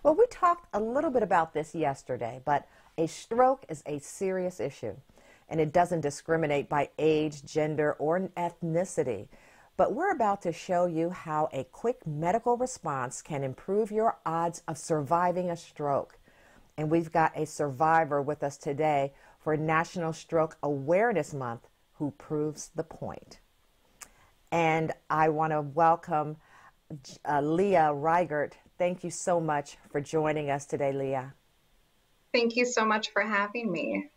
Well, we talked a little bit about this yesterday, but a stroke is a serious issue, and it doesn't discriminate by age, gender, or ethnicity. But we're about to show you how a quick medical response can improve your odds of surviving a stroke. And we've got a survivor with us today for National Stroke Awareness Month who proves the point. And I want to welcome Leah Reigert. Thank you so much for joining us today, Leah. Thank you so much for having me.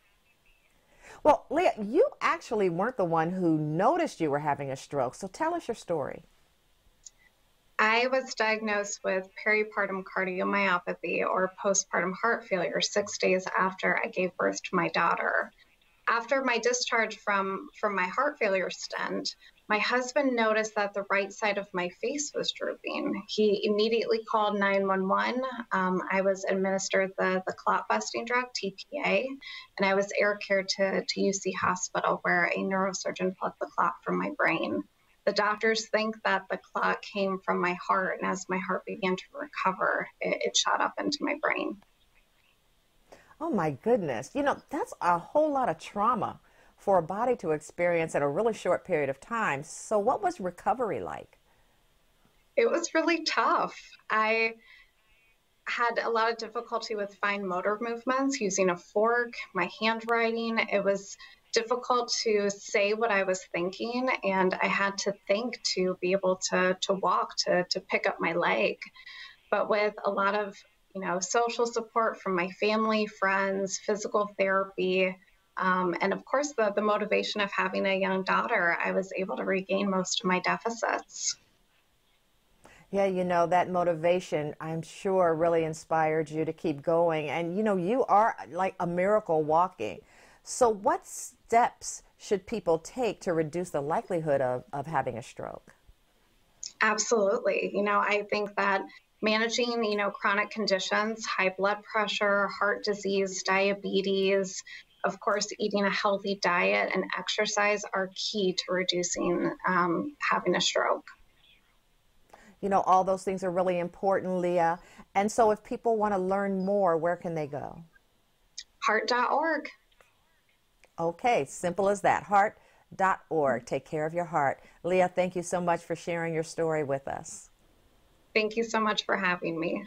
Well, Leah, you actually weren't the one who noticed you were having a stroke, so tell us your story. I was diagnosed with peripartum cardiomyopathy or postpartum heart failure 6 days after I gave birth to my daughter. After my discharge from my heart failure stent, my husband noticed that the right side of my face was drooping. He immediately called 911. I was administered the clot busting drug, TPA, and I was air cared to UC Hospital, where a neurosurgeon plucked the clot from my brain. The doctors think that the clot came from my heart, and as my heart began to recover, it shot up into my brain. Oh my goodness. You know, that's a whole lot of trauma for a body to experience in a really short period of time. So what was recovery like? It was really tough. I had a lot of difficulty with fine motor movements, using a fork, my handwriting. It was difficult to say what I was thinking, and I had to think to be able to walk, to pick up my leg. But with a lot of social support from my family, friends, physical therapy, and of course the motivation of having a young daughter, I was able to regain most of my deficits. Yeah, you know, that motivation, I'm sure, really inspired you to keep going. And, you know, you are like a miracle walking. So what steps should people take to reduce the likelihood of having a stroke? Absolutely. I think that managing, chronic conditions, high blood pressure, heart disease, diabetes, of course, eating a healthy diet and exercise are key to reducing having a stroke. You know, all those things are really important, Leah. And so if people want to learn more, where can they go? Heart.org. Okay, simple as that. Heart.org. Take care of your heart. Leah, thank you so much for sharing your story with us. Thank you so much for having me.